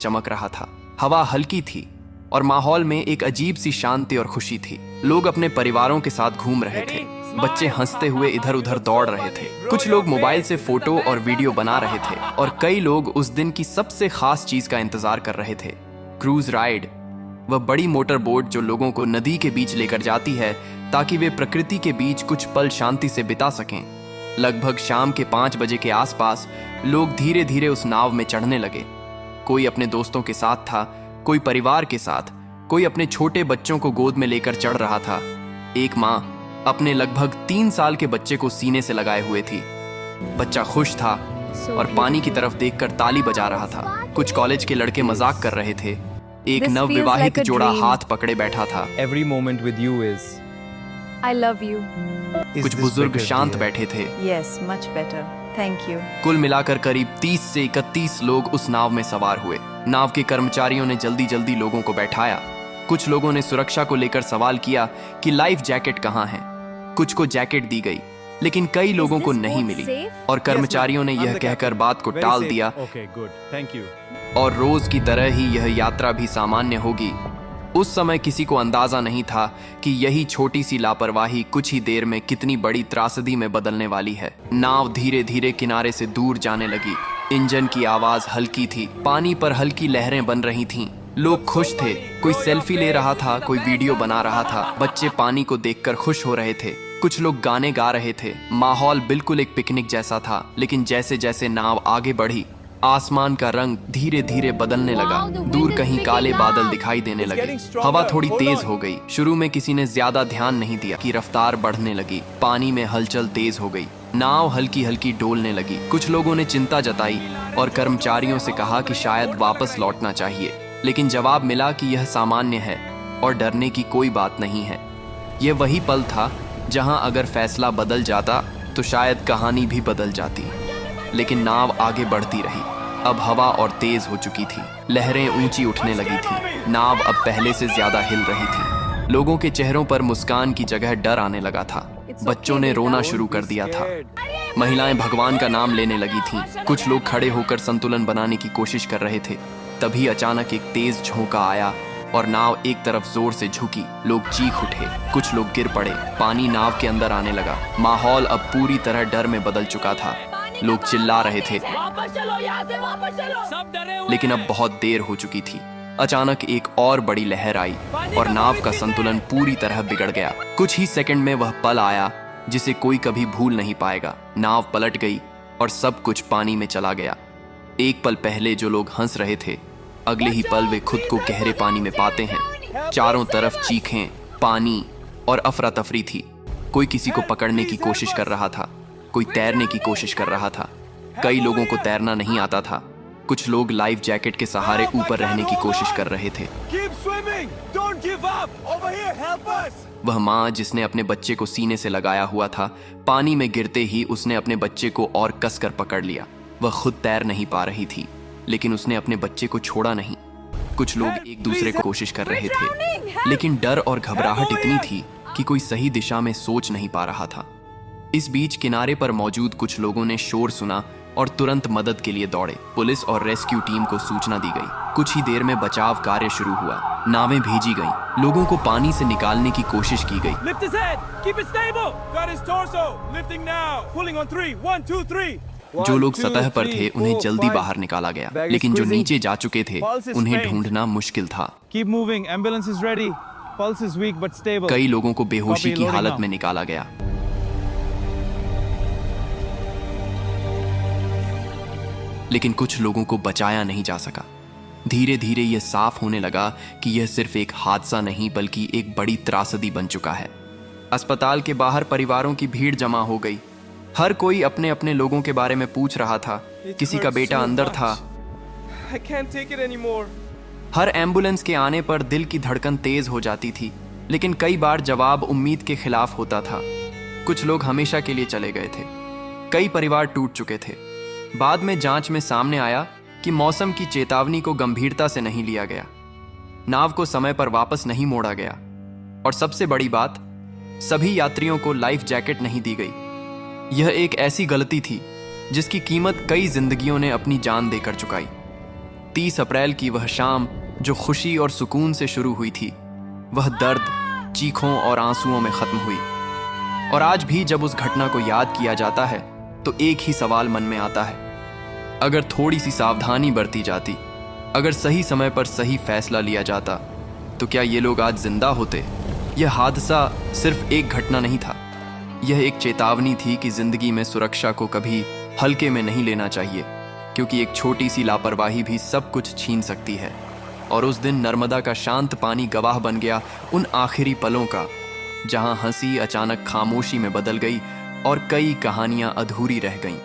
चमक रहा था। हवा हल्की थी और माहौल में एक अजीब सी शांति और खुशी थी। लोग अपने परिवारों के साथ घूम रहे थे। बच्चे हंसते हुए इधर उधर दौड़ रहे थे। कुछ लोग मोबाइल से फोटो और वीडियो बना रहे थे और कई लोग उस दिन की सबसे खास चीज का इंतजार कर रहे थे, क्रूज राइड। वह बड़ी मोटर बोट जो लोगों को नदी के बीच लेकर जाती है ताकि वे प्रकृति के बीच कुछ पल शांति से बिता सकें। लगभग शाम के 5 बजे के आसपास लोग धीरे धीरे उस नाव में चढ़ने लगे। कोई अपने दोस्तों के साथ था, कोई परिवार के साथ, कोई अपने छोटे बच्चों को गोद में लेकर चढ़ रहा था। एक माँ अपने लगभग 3 साल के बच्चे को सीने से लगाए हुए थी। बच्चा खुश था और पानी की तरफ देखकर ताली बजा रहा था। कुछ कॉलेज के लड़के मजाक कर रहे थे। एक नवविवाहित जोड़ा हाथ पकड़े बैठा था। Every moment with you is I love you. कुछ बुजुर्ग शांत बैठे थे। Yes, much better. Thank you. कुल मिलाकर करीब 30 से 31 लोग उस नाव में सवार हुए। नाव के कर्मचारियों ने जल्दी जल्दी लोगों को बैठाया। कुछ लोगों ने सुरक्षा को लेकर सवाल किया कि लाइफ जैकेट कहाँ है। कुछ को जैकेट दी गई, लेकिन कई लोगों को नहीं मिली और कर्मचारियों ने यह कहकर बात को टाल दिया और रोज की तरह ही यह यात्रा भी सामान्य होगी। उस समय किसी को अंदाजा नहीं था कि यही छोटी सी लापरवाही कुछ ही देर में कितनी बड़ी त्रासदी में बदलने वाली है। नाव धीरे धीरे किनारे से दूर जाने लगी। इंजन की आवाज हल्की थी। पानी पर हल्की लहरें बन रही थीं। लोग खुश थे। कोई सेल्फी ले रहा था, कोई वीडियो बना रहा था। बच्चे पानी को देखकर खुश हो रहे थे। कुछ लोग गाने गा रहे थे। माहौल बिल्कुल एक पिकनिक जैसा था। लेकिन जैसे जैसे नाव आगे बढ़ी, आसमान का रंग धीरे धीरे बदलने लगा। दूर कहीं काले बादल दिखाई देने लगे। हवा थोड़ी तेज हो गई। शुरू में किसी ने ज्यादा ध्यान नहीं दिया कि रफ्तार बढ़ने लगी। पानी में हलचल तेज हो गई। नाव हल्की हल्की डोलने लगी। कुछ लोगों ने चिंता जताई और कर्मचारियों से कहा कि शायद वापस लौटना चाहिए, लेकिन जवाब मिला कि यह सामान्य है और डरने की कोई बात नहीं है। यह वही पल था जहां अगर फैसला बदल जाता तो शायद कहानी भी बदल जाती। लेकिन नाव आगे बढ़ती रही। अब हवा और तेज हो चुकी थी। लहरें ऊंची उठने लगी थी। नाव अब पहले से ज्यादा हिल रही थी। लोगों के चेहरों पर मुस्कान की जगह डर आने लगा था। बच्चों ने रोना शुरू कर दिया था। महिलाएं भगवान का नाम लेने लगी थीं। कुछ लोग खड़े होकर संतुलन बनाने की कोशिश कर रहे थे। तभी अचानक एक तेज झोंका आया और नाव एक तरफ जोर से झुकी। लोग चीख उठे। कुछ लोग गिर पड़े। पानी नाव के अंदर आने लगा। माहौल अब पूरी तरह डर में बदल चुका था। लोग चिल्ला रहे थे, वापस चलो, यहाँ से वापस चलो। सब डरे हुए लेकिन अब बहुत देर हो चुकी थी। अचानक एक और बड़ी लहर आई और नाव का संतुलन पूरी तरह बिगड़ गया। कुछ ही सेकंड में वह पल आया जिसे कोई कभी भूल नहीं पाएगा। नाव पलट गई और सब कुछ पानी में चला गया। एक पल पहले जो लोग हंस रहे थे, अगले ही पल वे खुद को गहरे पानी में पाते हैं। चारों तरफ चीखें, पानी और अफरा तफरी थी। कोई किसी को पकड़ने की कोशिश कर रहा था, कोई तैरने की कोशिश कर रहा था। कई लोगों को तैरना नहीं आता था। कुछ लोग लाइफ जैकेट के सहारे ऊपर रहने की कोशिश कर रहे थे। वह माँ जिसने अपने बच्चे को सीने से लगाया हुआ था, पानी में गिरते ही उसने अपने बच्चे को और कसकर पकड़ लिया। वह खुद तैर नहीं पा रही थी, लेकिन उसने अपने बच्चे को छोड़ा नहीं। कुछ लोग एक दूसरे को कोशिश कर रहे थे, लेकिन डर और घबराहट इतनी थी कि कोई सही दिशा में सोच नहीं पा रहा था। इस बीच किनारे पर मौजूद कुछ लोगों ने शोर सुना और तुरंत मदद के लिए दौड़े। पुलिस और रेस्क्यू टीम को सूचना दी गई। कुछ ही देर में बचाव कार्य शुरू हुआ। नावें भेजी गईं। लोगों को पानी से निकालने की कोशिश की गई। जो लोग सतह पर थे उन्हें जल्दी बाहर निकाला गया, लेकिन जो नीचे जा चुके थे उन्हें ढूंढना मुश्किल था। कई लोगों को बेहोशी की हालत में निकाला गया। लेकिन कुछ लोगों को बचाया नहीं जा सका। धीरे धीरे यह साफ होने लगा कि यह सिर्फ एक हादसा नहीं बल्कि एक बड़ी त्रासदी बन चुका है। अस्पताल के बाहर परिवारों की भीड़ जमा हो गई। हर कोई अपने अपने लोगों के बारे में पूछ रहा था। किसी का बेटा अंदर था। हर एम्बुलेंस के आने पर दिल की धड़कन तेज हो जाती थी, लेकिन कई बार जवाब उम्मीद के खिलाफ होता था। कुछ लोग हमेशा के लिए चले गए थे। कई परिवार टूट चुके थे। बाद में जांच में सामने आया कि मौसम की चेतावनी को गंभीरता से नहीं लिया गया। नाव को समय पर वापस नहीं मोड़ा गया और सबसे बड़ी बात, सभी यात्रियों को लाइफ जैकेट नहीं दी गई। यह एक ऐसी गलती थी जिसकी कीमत कई जिंदगियों ने अपनी जान देकर चुकाई। 30 अप्रैल की वह शाम जो खुशी और सुकून से शुरू हुई थी, वह दर्द, चीखों और आंसुओं में खत्म हुई। और आज भी जब उस घटना को याद किया जाता है तो एक ही सवाल मन में आता है, अगर थोड़ी सी सावधानी बरती जाती, अगर सही समय पर सही फैसला लिया जाता, तो क्या ये लोग आज जिंदा होते? यह हादसा सिर्फ एक घटना नहीं था, यह एक चेतावनी थी कि जिंदगी में सुरक्षा को कभी हल्के में नहीं लेना चाहिए, क्योंकि एक छोटी सी लापरवाही भी सब कुछ छीन सकती है। और उस दिन नर्मदा का शांत पानी गवाह बन गया उन आखिरी पलों का, जहां हंसी अचानक खामोशी में बदल गई और कई कहानियां अधूरी रह गईं।